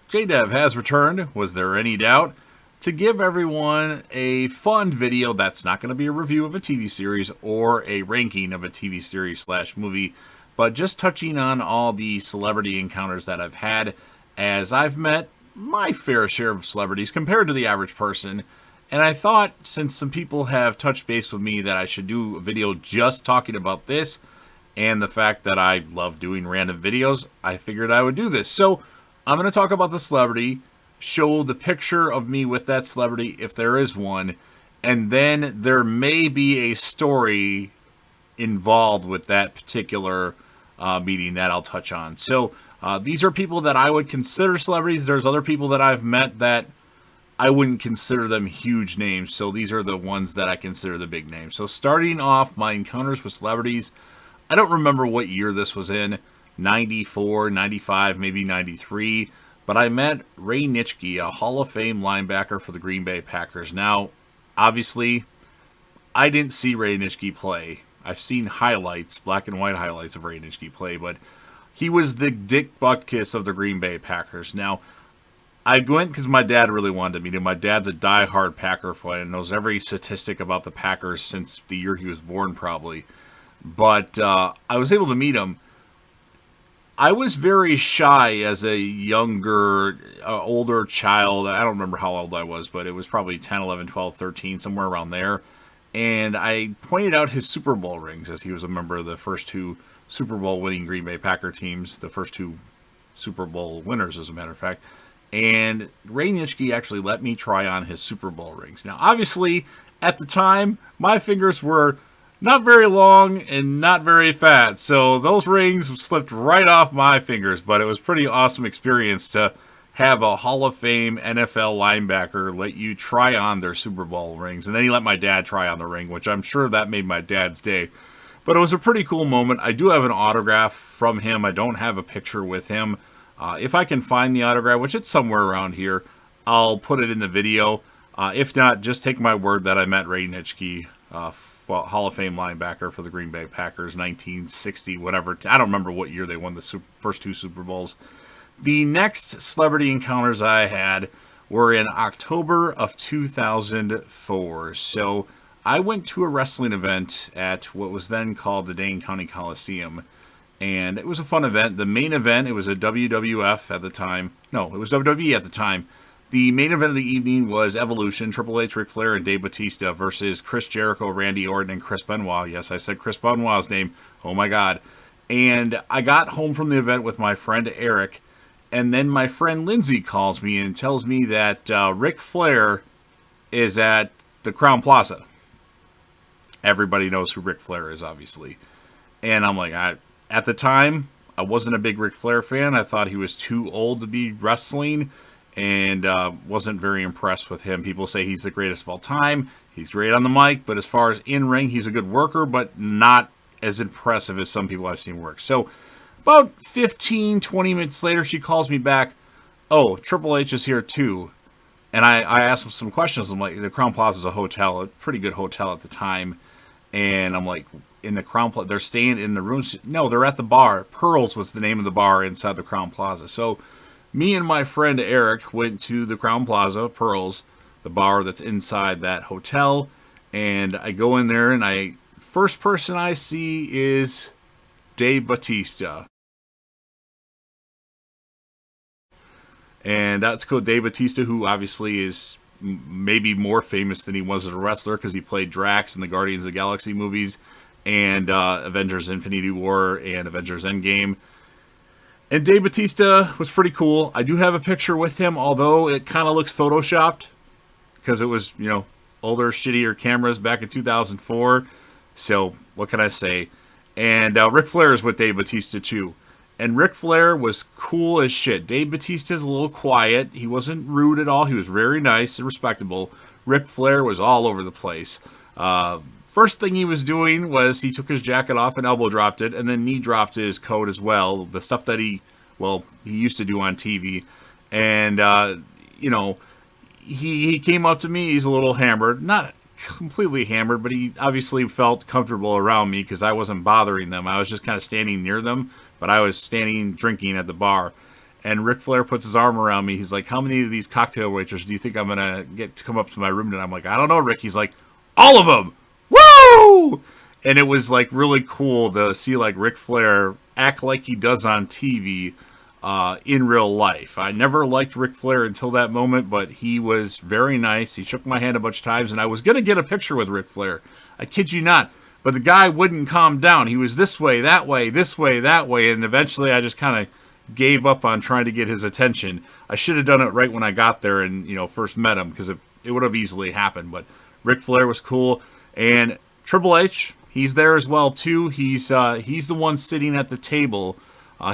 JDev has returned, was there any doubt, to give everyone a fun video that's not going to be a review of a TV series or a ranking of a TV series slash movie, but just touching on all the celebrity encounters that I've had, as I've met my fair share of celebrities compared to the average person. And I thought, since some people have touched base with me, that I should do a video just talking about this and the fact that I love doing random videos, I figured I would do this. So I'm going to talk about the celebrity, show the picture of me with that celebrity if there is one, and then there may be a story involved with that particular meeting that I'll touch on. So these are people that I would consider celebrities. There's other people that I've met that I wouldn't consider them huge names, so these are the ones that I consider the big names. So starting off my encounters with celebrities, I don't remember what year this was in, 94, 95, maybe 93, but I met Ray Nichky, a Hall of Fame linebacker for the Green Bay Packers. Now, obviously, I didn't see Ray Nichky play. I've seen highlights, black and white highlights of Ray Nichky play, but he was the Dick Butkus of the Green Bay Packers. Now, I went because my dad really wanted to meet him. My dad's a diehard Packer fan and knows every statistic about the Packers since the year he was born, probably. But I was able to meet him. I was very shy as a younger, older child. I don't remember how old I was, but it was probably 10, 11, 12, 13, somewhere around there. And I pointed out his Super Bowl rings, as he was a member of the first two Super Bowl winning Green Bay Packer teams, the first two Super Bowl winners, as a matter of fact. And Ray Nichky actually let me try on his Super Bowl rings. Now, obviously, at the time, my fingers were not very long and not very fat, so those rings slipped right off my fingers, but it was a pretty awesome experience to have a Hall of Fame NFL linebacker let you try on their Super Bowl rings. And then he let my dad try on the ring, which I'm sure that made my dad's day. But it was a pretty cool moment. I do have an autograph from him. I don't have a picture with him. If I can find the autograph, which it's somewhere around here, I'll put it in the video. If not, just take my word that I met Ray Nichky, Hall of Fame linebacker for the Green Bay Packers, 1960, whatever. I don't remember what year they won the first two Super Bowls. The next celebrity encounters I had were in October of 2004. So I went to a wrestling event at what was then called the Dane County Coliseum. And it was a fun event. The main event, it was a WWF at the time. No, it was WWE at the time. The main event of the evening was Evolution, Triple H, Ric Flair, and Dave Batista versus Chris Jericho, Randy Orton, and Chris Benoit. Yes, I said Chris Benoit's name. Oh my God. And I got home from the event with my friend Eric, and then my friend Lindsay calls me and tells me that Ric Flair is at the Crowne Plaza. Everybody knows who Ric Flair is, obviously. And I'm like, at the time, I wasn't a big Ric Flair fan. I thought he was too old to be wrestling and wasn't very impressed with him. People say he's the greatest of all time. He's great on the mic, but as far as in-ring, he's a good worker, but not as impressive as some people I've seen work. So about 15, 20 minutes later, she calls me back. Oh, Triple H is here too. And I asked him some questions. I'm like, the Crowne Plaza is a hotel, a pretty good hotel at the time. And I'm like, in the Crowne Plaza, they're staying in the rooms. No, they're at the bar. Pearls was the name of the bar inside the Crowne Plaza. So me and my friend Eric went to the Crowne Plaza, Pearls, the bar that's inside that hotel. And I go in there, and first person I see is Dave Batista. And that's called Dave Batista, who obviously is maybe more famous than he was as a wrestler because he played Drax in the Guardians of the Galaxy movies and Avengers Infinity War and Avengers Endgame. And Dave Batista was pretty cool. I do have a picture with him, although it kind of looks photoshopped because it was, older, shittier cameras back in 2004. So what can I say? And Ric Flair is with Dave Batista too. And Ric Flair was cool as shit. Dave Batista's a little quiet. He wasn't rude at all. He was very nice and respectable. Ric Flair was all over the place. First thing he was doing was he took his jacket off and elbow dropped it, and then knee dropped his coat as well. The stuff that he used to do on TV. And, he came up to me. He's a little hammered. Not completely hammered, but he obviously felt comfortable around me because I wasn't bothering them. I was just kind of standing near them, but I was standing drinking at the bar. And Ric Flair puts his arm around me. He's like, how many of these cocktail waiters do you think I'm going to get to come up to my room? And I'm like, I don't know, Rick. He's like, all of them. Woo! And it was like really cool to see like Ric Flair act like he does on TV in real life. I never liked Ric Flair until that moment, but he was very nice. He shook my hand a bunch of times, and I was going to get a picture with Ric Flair. I kid you not. But the guy wouldn't calm down. He was this way, that way, this way, that way. And eventually I just kind of gave up on trying to get his attention. I should have done it right when I got there and, first met him, because it would have easily happened. But Ric Flair was cool. And Triple H, he's there as well, too. He's the one sitting at the table.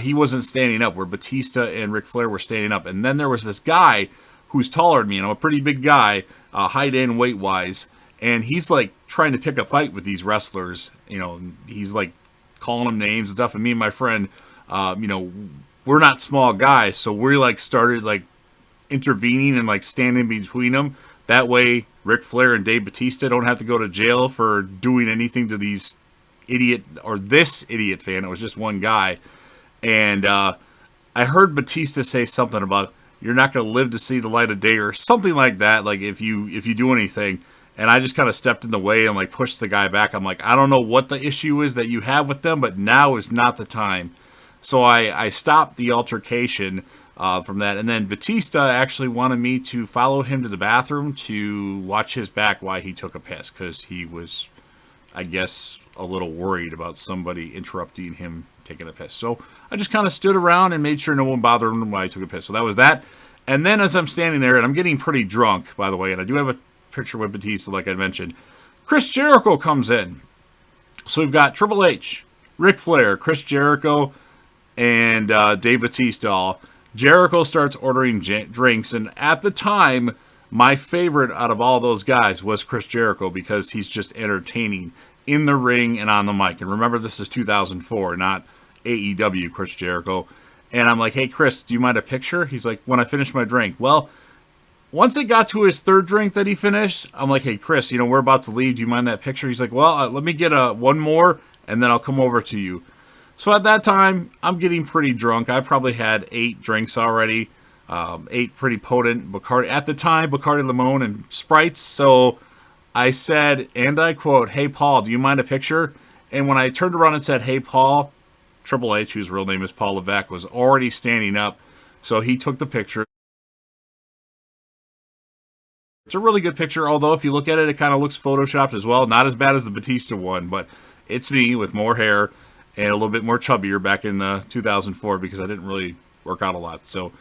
He wasn't standing up, where Batista and Ric Flair were standing up. And then there was this guy who's taller than me, a pretty big guy, height and weight-wise. And he's like trying to pick a fight with these wrestlers. He's like calling them names and stuff. And me and my friend, we're not small guys, so we like started like intervening and like standing between them. That way, Ric Flair and Dave Batista don't have to go to jail for doing anything to these this idiot fan. It was just one guy. And I heard Batista say something about, you're not going to live to see the light of day, or something like that, like if you do anything. And I just kind of stepped in the way and like pushed the guy back. I'm like, I don't know what the issue is that you have with them, but now is not the time. So I stopped the altercation from that. And then Batista actually wanted me to follow him to the bathroom to watch his back while he took a piss, because he was, I guess, a little worried about somebody interrupting him taking a piss. So I just kind of stood around and made sure no one bothered him while he took a piss. So that was that. And then as I'm standing there, and I'm getting pretty drunk, by the way, and I do have a picture with Batista, like I mentioned, Chris Jericho comes in. So we've got Triple H, Ric Flair, Chris Jericho, and Dave Batista. Jericho starts ordering drinks, and at the time, my favorite out of all those guys was Chris Jericho, because he's just entertaining in the ring and on the mic. And remember, this is 2004, not AEW Chris Jericho. And I'm like, hey, Chris, do you mind a picture? He's like, when I finish my drink. Well, once it got to his third drink that he finished, I'm like, hey, Chris, we're about to leave. Do you mind that picture? He's like, well, let me get one more, and then I'll come over to you. So at that time, I'm getting pretty drunk. I probably had 8 drinks already, 8 pretty potent Bacardi. At the time, Bacardi Limon and Sprites. So I said, and I quote, hey, Paul, do you mind a picture? And when I turned around and said, hey, Paul, Triple H, whose real name is Paul Levesque, was already standing up. So he took the picture. It's a really good picture, although if you look at it, it kind of looks photoshopped as well. Not as bad as the Batista one, but it's me with more hair and a little bit more chubbier back in 2004, because I didn't really work out a lot. So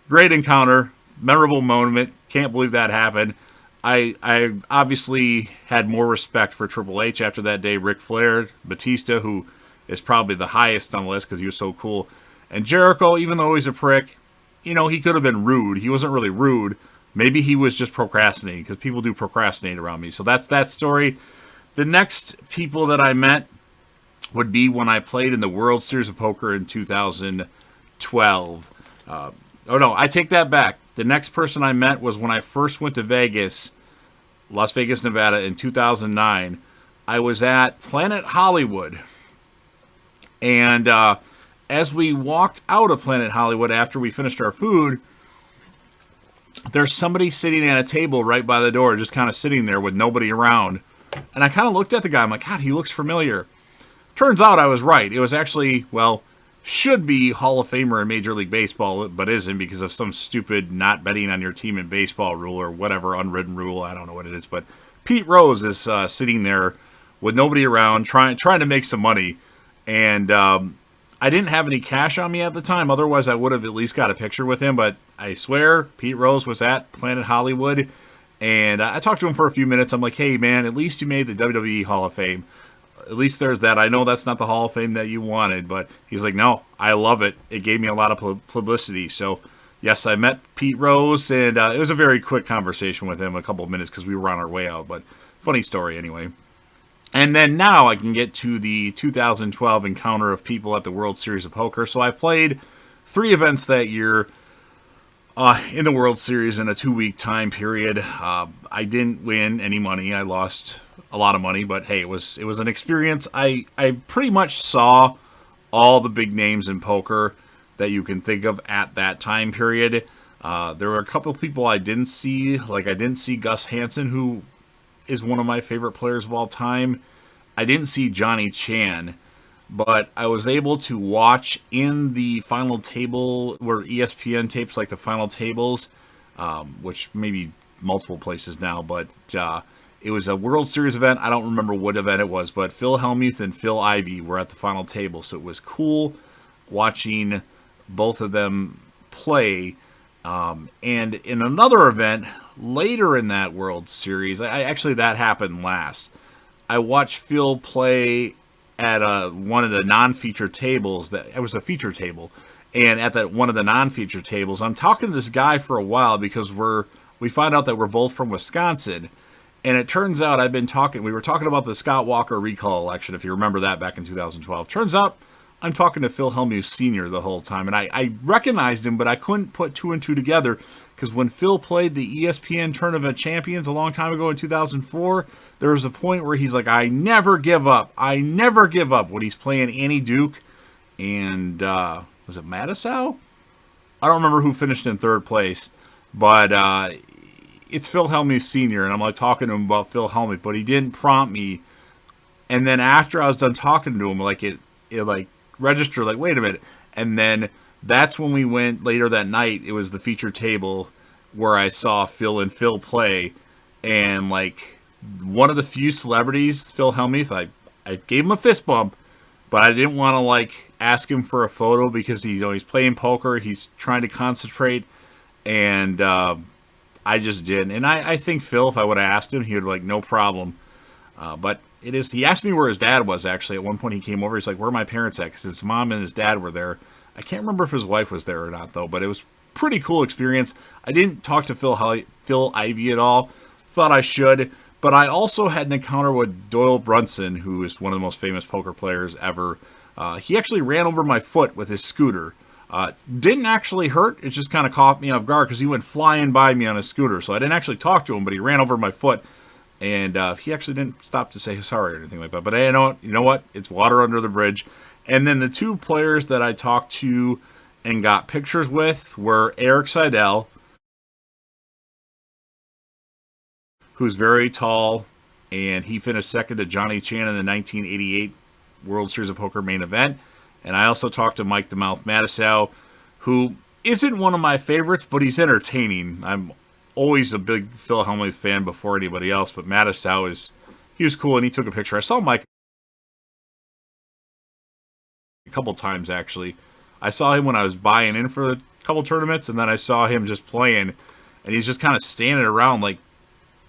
great encounter, memorable moment. Can't believe that happened. I obviously had more respect for Triple H after that day. Ric Flair, Batista, who is probably the highest on the list because he was so cool. And Jericho, even though he's a prick, he could have been rude. He wasn't really rude. Maybe he was just procrastinating, because people do procrastinate around me. So that's that story. The next people that I met would be when I played in the World Series of Poker in 2012. I take that back. The next person I met was when I first went to Vegas, Las Vegas, Nevada, in 2009. I was at Planet Hollywood. And as we walked out of Planet Hollywood after we finished our food, there's somebody sitting at a table right by the door, just kind of sitting there with nobody around. And I kind of looked at the guy. I'm like, God, he looks familiar. Turns out I was right. It was actually, should be Hall of Famer in Major League Baseball, but isn't, because of some stupid not betting on your team in baseball rule or whatever unwritten rule. I don't know what it is. But Pete Rose is sitting there with nobody around, trying to make some money. And I didn't have any cash on me at the time. Otherwise, I would have at least got a picture with him. But I swear, Pete Rose was at Planet Hollywood. And I talked to him for a few minutes. I'm like, hey, man, at least you made the WWE Hall of Fame. At least there's that. I know that's not the Hall of Fame that you wanted. But he's like, no, I love it. It gave me a lot of publicity. So, yes, I met Pete Rose. And it was a very quick conversation with him, a couple of minutes, because we were on our way out. But funny story anyway. And then now I can get to the 2012 encounter of people at the World Series of Poker. So I played 3 events that year in the World Series in a 2-week time period. I didn't win any money. I lost a lot of money, but hey, it was an experience. I pretty much saw all the big names in poker. that you can think of at that time period. There were a couple of people I didn't see. Like, I didn't see Gus Hansen, who is one of my favorite players of all time. I didn't see Johnny Chan, but I was able to watch in the final table where ESPN tapes like the final tables, which maybe multiple places now, but it was a World Series event. I don't remember what event it was, but Phil Hellmuth and Phil Ivey were at the final table, so it was cool watching both of them play. And in another event later in that World Series, actually that happened last. I watched Phil play at one of the non-feature tables. That it was a feature table, and at that one of the non-feature tables, I'm talking to this guy for a while because we find out that we're both from Wisconsin, and it turns out we were talking about the Scott Walker recall election, if you remember that, back in 2012. Turns out I'm talking to Phil Hellmuth Sr. the whole time, and I recognized him, but I couldn't put two and two together, because when Phil played the ESPN Tournament Champions a long time ago in 2004, there was a point where he's like, I never give up, when he's playing Annie Duke, and was it Matusow? I don't remember who finished in third place, but it's Phil Hellmuth Sr., and I'm like talking to him about Phil Hellmuth, but he didn't prompt me, and then after I was done talking to him, like it like registered, like, wait a minute, and then that's when we went later that night. It was the feature table where I saw Phil and Phil play, and like one of the few celebrities, Phil Hellmuth, I gave him a fist bump, but I didn't want to like ask him for a photo because he's playing poker, he's trying to concentrate, and I just didn't. And I think Phil, if I would have asked him, he would like, no problem. But he asked me where his dad was, actually. At one point he came over, he's like, where are my parents at? Because his mom and his dad were there. I can't remember if his wife was there or not, though, but it was pretty cool experience. I didn't talk to Phil Ivey at all. Thought I should, but I also had an encounter with Doyle Brunson, who is one of the most famous poker players ever. He actually ran over my foot with his scooter. Didn't actually hurt. It just kind of caught me off guard because he went flying by me on a scooter. So I didn't actually talk to him, but he ran over my foot. And he actually didn't stop to say sorry or anything like that. But hey, you know what? It's water under the bridge. And then the two players that I talked to and got pictures with were Eric Seidel, who's very tall, and he finished second to Johnny Chan in the 1988 World Series of Poker main event. And I also talked to Mike the Mouth Matusow, who isn't one of my favorites, but he's entertaining. I'm always a big Phil Hellmuth fan before anybody else, but Matusow he was cool, and he took a picture. I saw Mike a couple times, actually. I saw him when I was buying in for a couple tournaments, and then I saw him just playing, and he's just kind of standing around, like,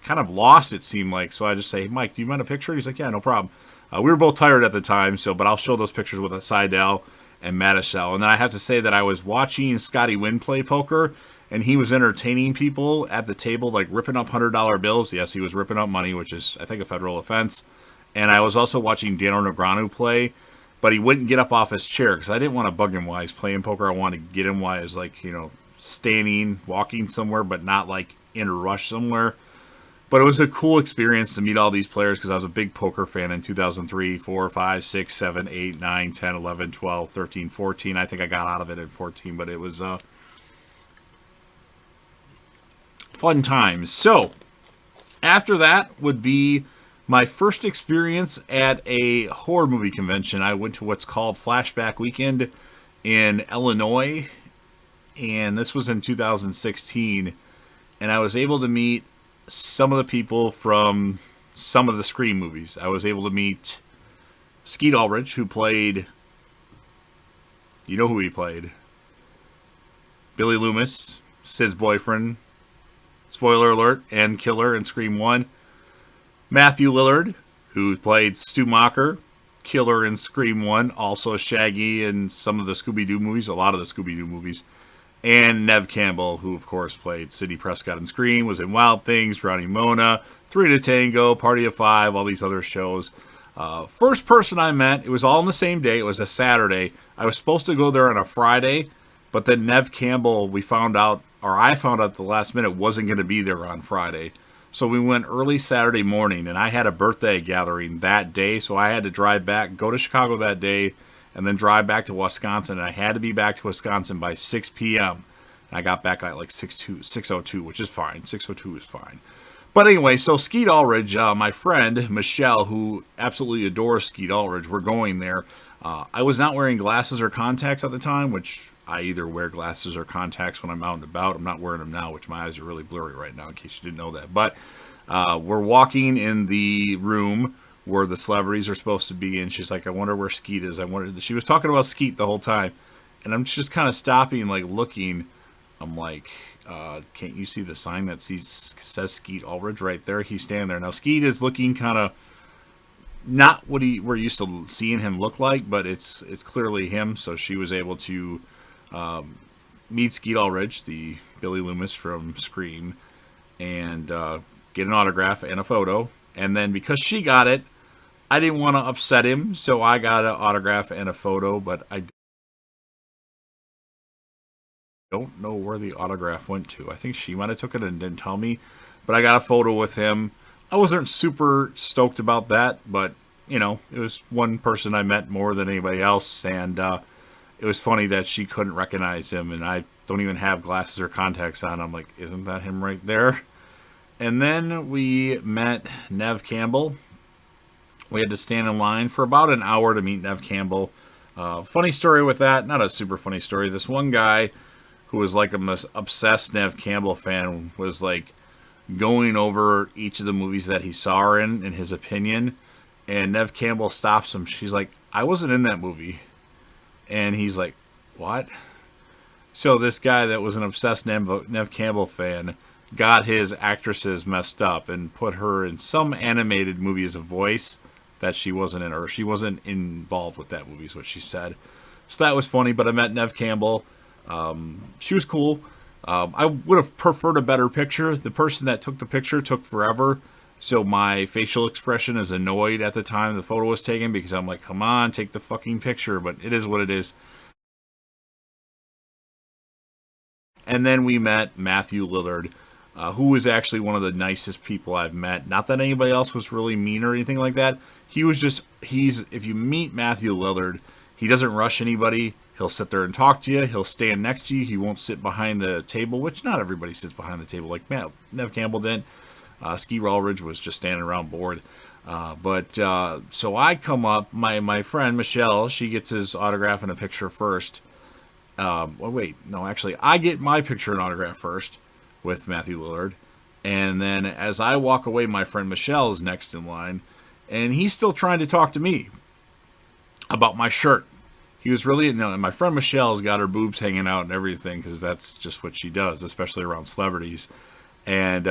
kind of lost, it seemed like. So I just say, hey, Mike, do you mind a picture? He's like, yeah, no problem. We were both tired at the time, but I'll show those pictures with Seidel and Matusow. And then I have to say that I was watching Scotty Wynn play poker, and he was entertaining people at the table, like ripping up $100 bills. Yes, he was ripping up money, which is, I think, a federal offense. And I was also watching Daniel Negreanu play, but he wouldn't get up off his chair because I didn't want to bug him while he's playing poker. I wanted to get him while he was, like, standing, walking somewhere, but not, like, in a rush somewhere. But it was a cool experience to meet all these players because I was a big poker fan in 2003, 4, 5, 6, 7, 8, 9, 10, 11, 12, 13, 14. I think I got out of it at 14, but it was fun times. So, after that would be my first experience at a horror movie convention. I went to what's called Flashback Weekend in Illinois, and this was in 2016, and I was able to meet some of the people from some of the Scream movies. I was able to meet Skeet Ulrich, who played, you know who he played, Billy Loomis, Sid's boyfriend, spoiler alert, and killer in Scream 1. Matthew Lillard, who played Stu Macher, killer in Scream 1, also Shaggy in some of the Scooby-Doo movies, a lot of the Scooby-Doo movies. And Nev Campbell, who, of course, played Sidney Prescott in Scream, was in Wild Things, Drowning Mona, Three to Tango, Party of Five, all these other shows. First person I met, it was all on the same day. It was a Saturday. I was supposed to go there on a Friday, but then Nev Campbell, I found out at the last minute, wasn't going to be there on Friday. So we went early Saturday morning, and I had a birthday gathering that day, so I had to drive back, go to Chicago that day, and then drive back to Wisconsin. And I had to be back to Wisconsin by 6 p.m. And I got back at like 6:02, which is fine. 6:02 is fine. But anyway, so Skeet Ulrich, my friend Michelle, who absolutely adores Skeet Ulrich, we're going there. I was not wearing glasses or contacts at the time, which I either wear glasses or contacts when I'm out and about. I'm not wearing them now, which my eyes are really blurry right now, in case you didn't know that. But we're walking in the room where the celebrities are supposed to be, and she's like, I wonder where Skeet is. She was talking about Skeet the whole time, and I'm just kind of stopping, like looking. I'm like, can't you see the sign that says Skeet Ulrich right there? He's standing there. Now, Skeet is looking kind of not what we're used to seeing him look like, but it's clearly him. So she was able to meet Skeet Ulrich, the Billy Loomis from Scream, and get an autograph and a photo. And then because she got it, I didn't want to upset him, so I got an autograph and a photo, but I don't know where the autograph went to. I think she might have took it and didn't tell me, but I got a photo with him. I wasn't super stoked about that, but you know, it was one person I met more than anybody else, and it was funny that she couldn't recognize him, and I don't even have glasses or contacts on. I'm like, isn't that him right there? And then we met Nev Campbell. We had to stand in line for about an hour to meet Nev Campbell. Funny story with that, not a super funny story. This one guy who was like a obsessed Nev Campbell fan was like going over each of the movies that he saw her in his opinion. And Nev Campbell stops him. She's like, I wasn't in that movie. And he's like, what? So this guy that was an obsessed Nev Campbell fan got his actresses messed up and put her in some animated movie as a voice that she wasn't in, or she wasn't involved with that movie is what she said. So that was funny, but I met Nev Campbell. She was cool. I would have preferred a better picture. The person that took the picture took forever, so my facial expression is annoyed at the time the photo was taken, because I'm like, come on, take the fucking picture, but it is what it is. And then we met Matthew Lillard, who was actually one of the nicest people I've met. Not that anybody else was really mean or anything like that. If you meet Matthew Lillard, he doesn't rush anybody. He'll sit there and talk to you. He'll stand next to you. He won't sit behind the table, which not everybody sits behind the table like Nev Campbell did. Skeet Ulrich was just standing around bored. So I come up, my friend Michelle, she gets his autograph and a picture first. I get my picture and autograph first with Matthew Lillard. And then as I walk away, my friend Michelle is next in line. And he's still trying to talk to me about my shirt. He was really, and my friend Michelle's got her boobs hanging out and everything, because that's just what she does, especially around celebrities. And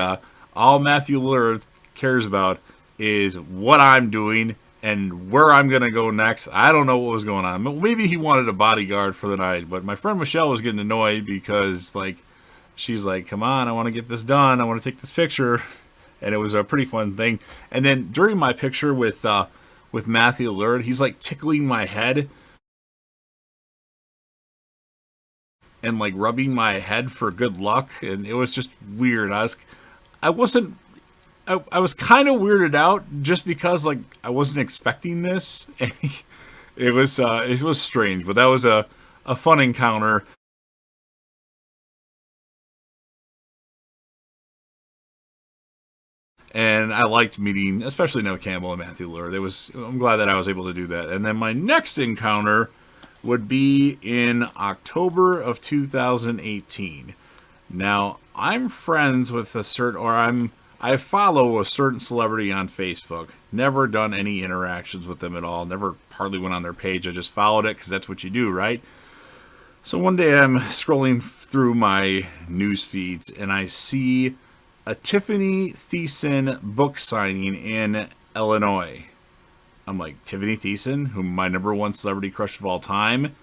all Matthew Lillard cares about is what I'm doing and where I'm going to go next. I don't know what was going on. Maybe he wanted a bodyguard for the night, but my friend Michelle was getting annoyed because, like, she's like, come on, I want to get this done. I want to take this picture. And it was a pretty fun thing. And then during my picture with Matthew Lillard, he's like tickling my head and like rubbing my head for good luck, and it was just weird. I was kind of weirded out just because like I wasn't expecting this. It was strange, but that was a fun encounter. And I liked meeting, especially Nev Campbell and Matthew Lillard. I'm glad that I was able to do that. And then my next encounter would be in October of 2018. Now, I'm friends with I follow a certain celebrity on Facebook. Never done any interactions with them at all. Never hardly went on their page. I just followed it because that's what you do, right? So one day I'm scrolling through my news feeds and I see a Tiffany Thiessen book signing in Illinois. I'm like, Tiffany Thiessen, who my number one celebrity crush of all time,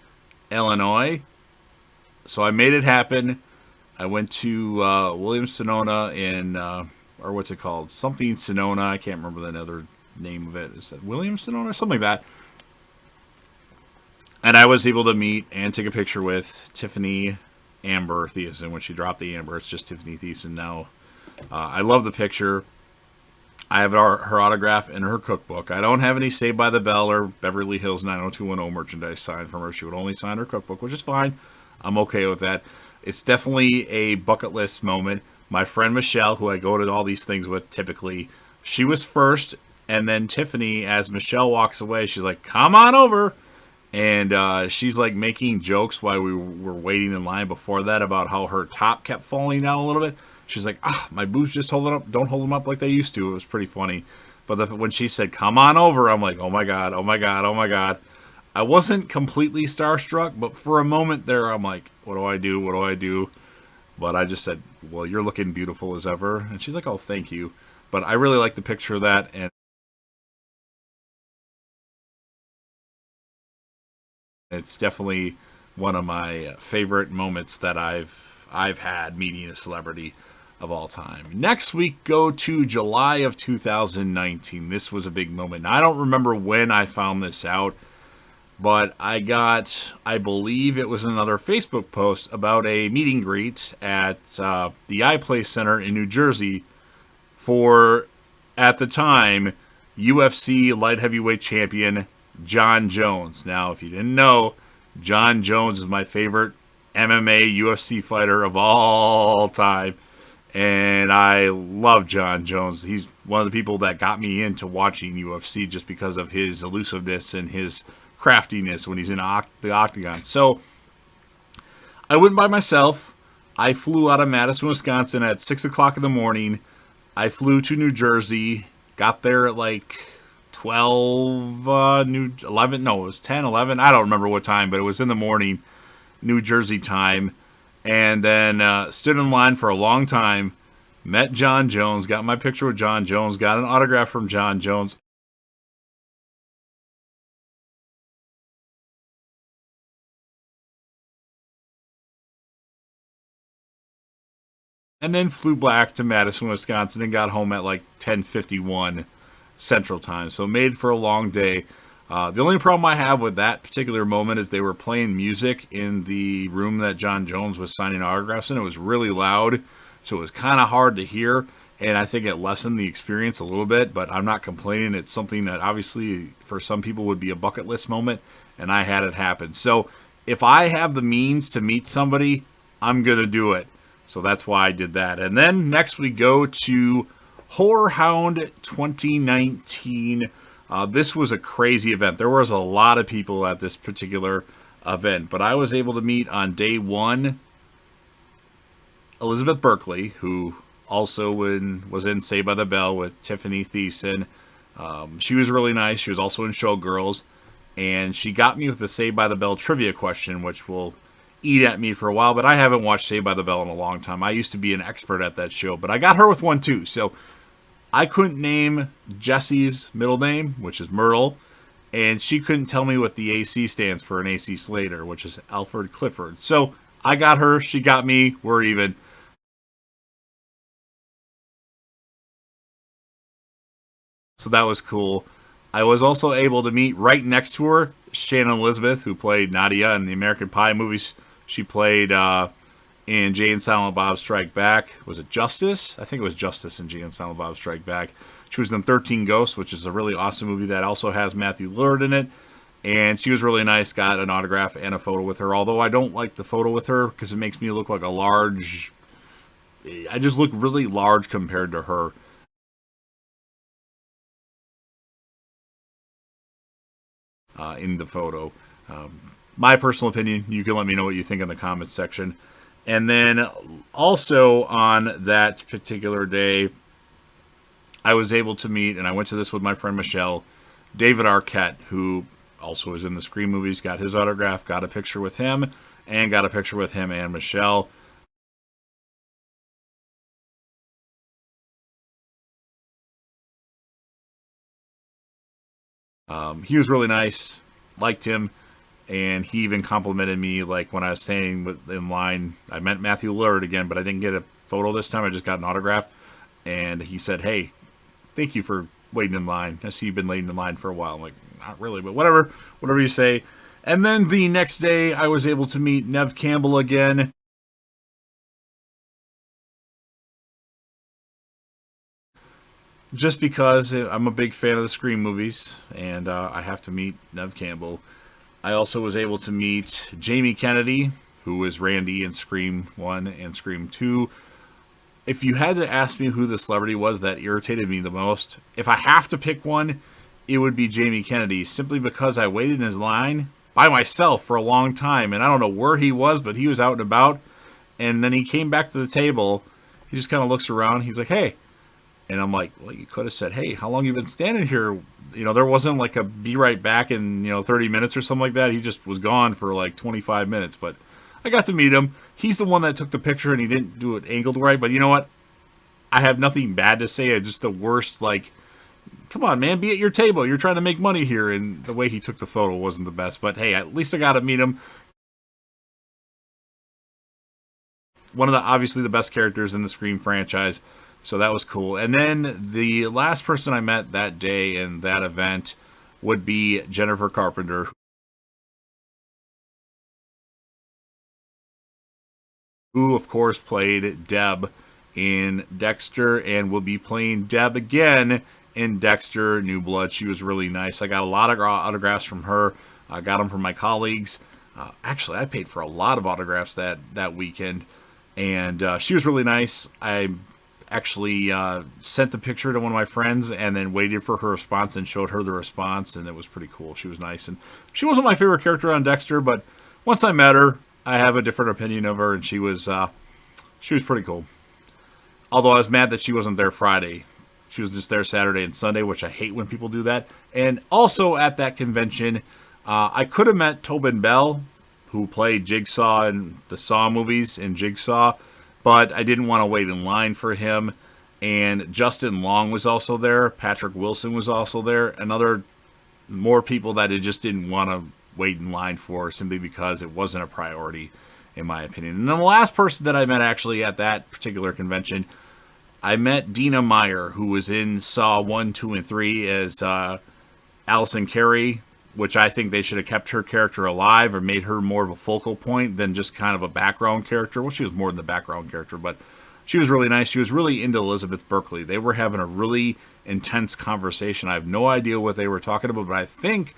Illinois. So I made it happen. I went to Williams-Sonoma or what's it called? Something Sonoma. I can't remember the other name of it. Is it Williams-Sonoma? Something like that. And I was able to meet and take a picture with Tiffany Amber Thiessen. When she dropped the Amber, it's just Tiffany Thiessen now. I love the picture. I have her autograph in her cookbook. I don't have any Saved by the Bell or Beverly Hills 90210 merchandise signed from her. She would only sign her cookbook, which is fine. I'm okay with that. It's definitely a bucket list moment. My friend Michelle, who I go to all these things with typically, she was first, and then Tiffany, as Michelle walks away, she's like, "Come on over." And she's like making jokes while we were waiting in line before that about how her top kept falling down a little bit. She's like, my boobs just hold it up. Don't hold them up like they used to. It was pretty funny. But when she said, "Come on over," I'm like, oh my God, oh my God, oh my God. I wasn't completely starstruck, but for a moment there, I'm like, what do I do? What do I do? But I just said, "Well, you're looking beautiful as ever." And she's like, "Oh, thank you." But I really like the picture of that. And it's definitely one of my favorite moments that I've had meeting a celebrity of all time. Next week, go to July of 2019. This was a big moment. Now, I don't remember when I found this out, but I believe it was another Facebook post about a meet and greet at the iPlace Center in New Jersey for, at the time, UFC light heavyweight champion Jon Jones. Now, if you didn't know, Jon Jones is my favorite MMA UFC fighter of all time. And I love Jon Jones. He's one of the people that got me into watching UFC just because of his elusiveness and his craftiness when he's in the octagon. So I went by myself. I flew out of Madison, Wisconsin at 6 o'clock in the morning. I flew to New Jersey, got there at like 12, 11, no, it was 10, 11. I don't remember what time, but it was in the morning, New Jersey time. And then stood in line for a long time, met Jon Jones, got my picture with Jon Jones, got an autograph from Jon Jones. And then flew back to Madison, Wisconsin, and got home at like 10:51 Central Time. So made for a long day. The only problem I have with that particular moment is they were playing music in the room that Jon Jones was signing autographs in. It was really loud, so it was kind of hard to hear, and I think it lessened the experience a little bit, but I'm not complaining. It's something that obviously for some people would be a bucket list moment, and I had it happen. So if I have the means to meet somebody, I'm going to do it. So that's why I did that. And then next we go to Horror Hound 2019. This was a crazy event. There was a lot of people at this particular event, but I was able to meet on day one Elizabeth Berkeley, who also was in Saved by the Bell with Tiffany Thiessen. She was really nice. She was also in Showgirls, and she got me with the Saved by the Bell trivia question, which will eat at me for a while, but I haven't watched Saved by the Bell in a long time. I used to be an expert at that show, but I got her with one too. So I couldn't name Jesse's middle name, which is Myrtle, and she couldn't tell me what the AC stands for in AC Slater, which is Alfred Clifford. So I got her, she got me, we're even. So that was cool. I was also able to meet right next to her Shannon Elizabeth, who played Nadia in the American Pie movies. She played in Jay and Silent Bob Strike Back. Was it Justice? I think it was Justice in Jay and Silent Bob Strike Back. She was in 13 Ghosts, which is a really awesome movie that also has Matthew Lillard in it. And she was really nice. Got an autograph and a photo with her. Although I don't like the photo with her because it makes me look like a large... I just look really large compared to her. In the photo. My personal opinion, you can let me know what you think in the comments section. And then also on that particular day, I was able to meet, and I went to this with my friend Michelle, David Arquette, who also is in the Scream movies, got his autograph, got a picture with him, and got a picture with him and Michelle. He was really nice, liked him, and he even complimented me, like when I was standing in line. I met Matthew Lillard again, but I didn't get a photo this time. I just got an autograph, and he said, "Hey, thank you for waiting in line. I see you've been waiting in line for a while." I'm like, "Not really, but whatever you say." And then the next day, I was able to meet Nev Campbell again. just because I'm a big fan of the Scream movies, and I have to meet Nev Campbell. I also was able to meet Jamie Kennedy, who was Randy in Scream 1 and Scream 2. If you had to ask me who the celebrity was that irritated me the most, if I have to pick one, it would be Jamie Kennedy, simply because I waited in his line by myself for a long time, and I don't know where he was, but he was out and about, and then he came back to the table. He just kind of looks around. He's like, "Hey," and I'm like, "Well, you could have said, hey, how long you been standing here?" There wasn't like a be right back in 30 minutes or something like that. He just was gone for like 25 minutes, but I got to meet him. He's the one that took the picture, and he didn't do it angled right. But you know what? I have nothing bad to say. It's just the worst. Like, come on, man, be at your table. You're trying to make money here, and the way he took the photo wasn't the best. But hey, at least I got to meet him. One of the obviously the best characters in the Scream franchise. So that was cool. And then the last person I met that day in that event would be Jennifer Carpenter, who of course played Deb in Dexter and will be playing Deb again in Dexter New Blood. She was really nice. I got a lot of autographs from her. I got them from my colleagues. Actually, I paid for a lot of autographs that weekend, and she was really nice. I actually sent the picture to one of my friends and then waited for her response and showed her the response, and it was pretty cool. She was nice, and she wasn't my favorite character on Dexter, but once I met her, I have a different opinion of her, and she was pretty cool. Although I was mad that she wasn't there Friday. She was just there Saturday and Sunday, which I hate when people do that. And also at that convention, I could have met Tobin Bell, who played Jigsaw in the Saw movies in Jigsaw, but I didn't want to wait in line for him. And Justin Long was also there. Patrick Wilson was also there. And other more people that I just didn't want to wait in line for, simply because it wasn't a priority, in my opinion. And then the last person that I met actually at that particular convention, I met Deena Meyer, who was in Saw 1, 2, and 3 as Allison Carey, which I think they should have kept her character alive or made her more of a focal point than just kind of a background character. Well, she was more than the background character, but she was really nice. She was really into Elizabeth Berkeley. They were having a really intense conversation. I have no idea what they were talking about, but I think,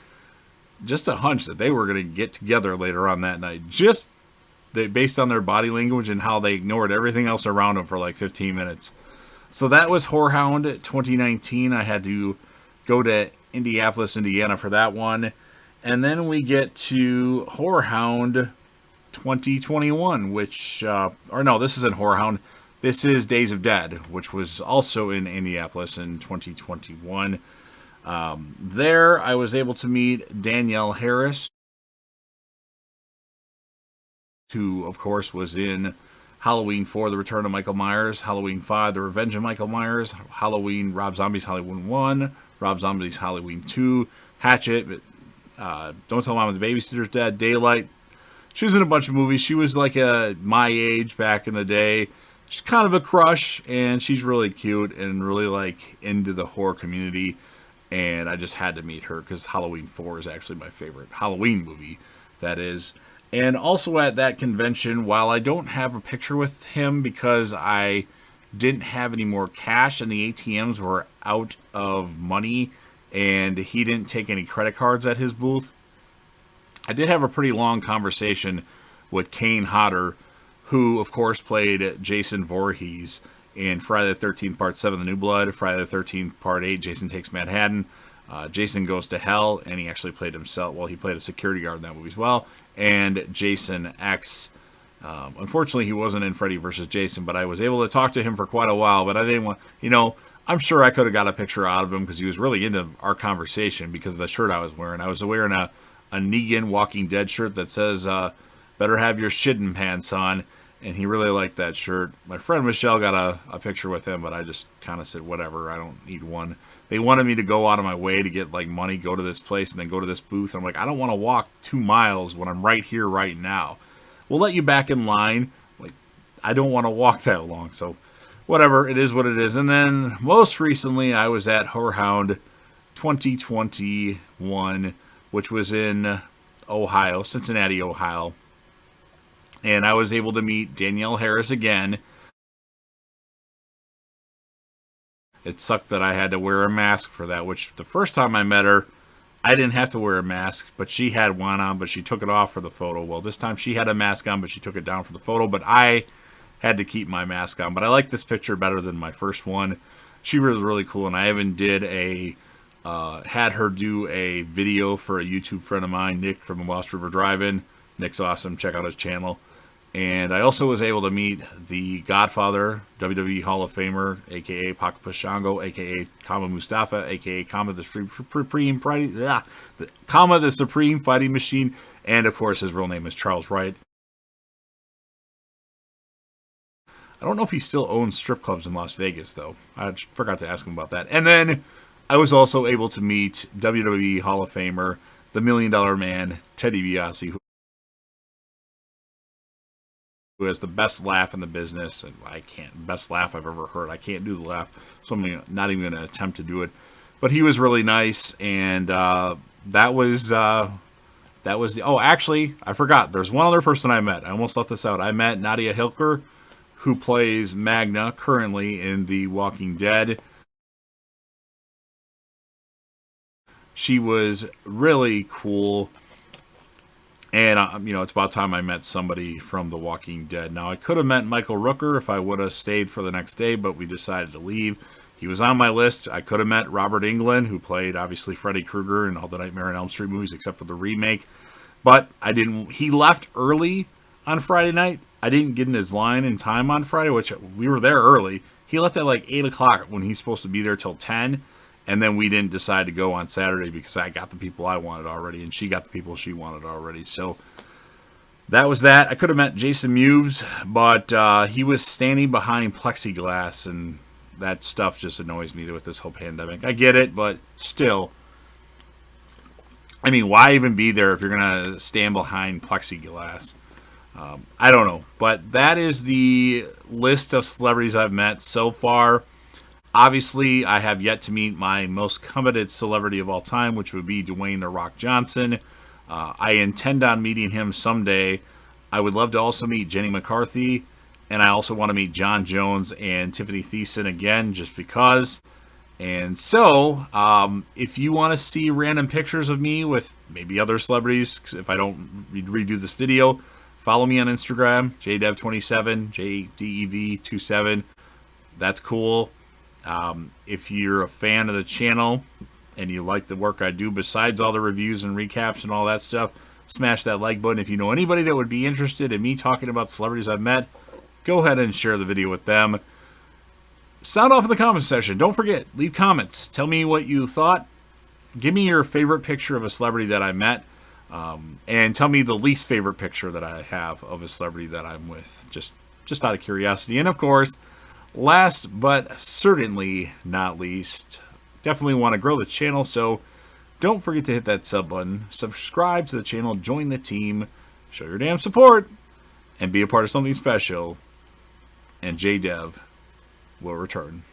just a hunch, that they were going to get together later on that night. Just based on their body language and how they ignored everything else around them for like 15 minutes. So that was Hound 2019. I had to go to Indianapolis, Indiana for that one. And then we get to Hound 2021, which, or no, this isn't Hound. This is Days of Dead, which was also in Indianapolis in 2021. There, I was able to meet Danielle Harris, who, of course, was in Halloween 4, The Return of Michael Myers, Halloween 5, The Revenge of Michael Myers, Halloween, Rob Zombie's Halloween 1, Rob Zombie's Halloween 2, Hatchet, Don't Tell Mama the Babysitter's Dead, Daylight. She was in a bunch of movies. She was like my age back in the day. She's kind of a crush, and she's really cute and really like into the horror community. And I just had to meet her because Halloween 4 is actually my favorite Halloween movie, that is. And also at that convention, while I don't have a picture with him because I didn't have any more cash and the ATMs were out of money and he didn't take any credit cards at his booth, I did have a pretty long conversation with Kane Hodder, who, of course, played Jason Voorhees in Friday the 13th Part 7, The New Blood, Friday the 13th Part 8, Jason Takes Manhattan, Jason Goes to Hell, and he actually played himself. Well, he played a security guard in that movie as well. And Jason X. Unfortunately, he wasn't in Freddy vs. Jason, but I was able to talk to him for quite a while. But I didn't want, I'm sure I could have got a picture out of him because he was really into our conversation because of the shirt I was wearing. I was wearing a Negan Walking Dead shirt that says, better have your shitting pants on. And he really liked that shirt. My friend Michelle got a picture with him, but I just kind of said, whatever, I don't need one. They wanted me to go out of my way to get like money, go to this place, and then go to this booth. I'm like, I don't want to walk 2 miles when I'm right here, right now. We'll let you back in line. Like, I don't want to walk that long. So, whatever, it is what it is. And then, most recently, I was at Hound 2021, which was in Ohio, Cincinnati, Ohio. And I was able to meet Danielle Harris again. It sucked that I had to wear a mask for that, which the first time I met her, I didn't have to wear a mask, but she had one on, but she took it off for the photo. Well, this time she had a mask on, but she took it down for the photo, but I had to keep my mask on. But I like this picture better than my first one. She was really cool, and I even did had her do a video for a YouTube friend of mine, Nick from the Lost River Drive-In. Nick's awesome. Check out his channel. And I also was able to meet the Godfather, WWE Hall of Famer, a.k.a. Paco Pashango, a.k.a. Kama Mustafa, a.k.a. Kama the Supreme Fighting Machine, and of course his real name is Charles Wright. I don't know if he still owns strip clubs in Las Vegas, though. I forgot to ask him about that. And then I was also able to meet WWE Hall of Famer, the $1 Million Man, Ted DiBiase, who has the best laugh in the business, and best laugh I've ever heard. I can't do the laugh, so I'm not even going to attempt to do it. But he was really nice, and that was actually, I forgot. There's one other person I met. I almost left this out. I met Nadia Hilker, who plays Magna currently in The Walking Dead. She was really cool. And, it's about time I met somebody from The Walking Dead. Now, I could have met Michael Rooker if I would have stayed for the next day, but we decided to leave. He was on my list. I could have met Robert Englund, who played, obviously, Freddy Krueger in all the Nightmare on Elm Street movies, except for the remake. But I didn't. He left early on Friday night. I didn't get in his line in time on Friday, which we were there early. He left at like 8 o'clock when he's supposed to be there till 10. And then we didn't decide to go on Saturday because I got the people I wanted already, and she got the people she wanted already. So that was that. I could have met Jason Mewes, but he was standing behind plexiglass, and that stuff just annoys me with this whole pandemic. I get it, but still. I mean, why even be there if you're going to stand behind plexiglass? I don't know. But that is the list of celebrities I've met so far. Obviously, I have yet to meet my most coveted celebrity of all time, which would be Dwayne "The Rock" Johnson. I intend on meeting him someday. I would love to also meet Jenny McCarthy, and I also want to meet Jon Jones and Tiffany Thiessen again, just because. And so, if you want to see random pictures of me with maybe other celebrities, if I don't redo this video, follow me on Instagram, jdev27, jdev27. That's cool. If you're a fan of the channel and you like the work I do besides all the reviews and recaps and all that stuff, smash that like button. If you know anybody that would be interested in me talking about celebrities I've met, go ahead and share the video with them. Sound off in the comment section. Don't forget, leave comments. Tell me what you thought. Give me your favorite picture of a celebrity that I met. And tell me the least favorite picture that I have of a celebrity that I'm with. Just out of curiosity. And of course, last but certainly not least, definitely want to grow the channel, so don't forget to hit that sub button, subscribe to the channel, join the team, show your damn support, and be a part of something special. And JDev will return.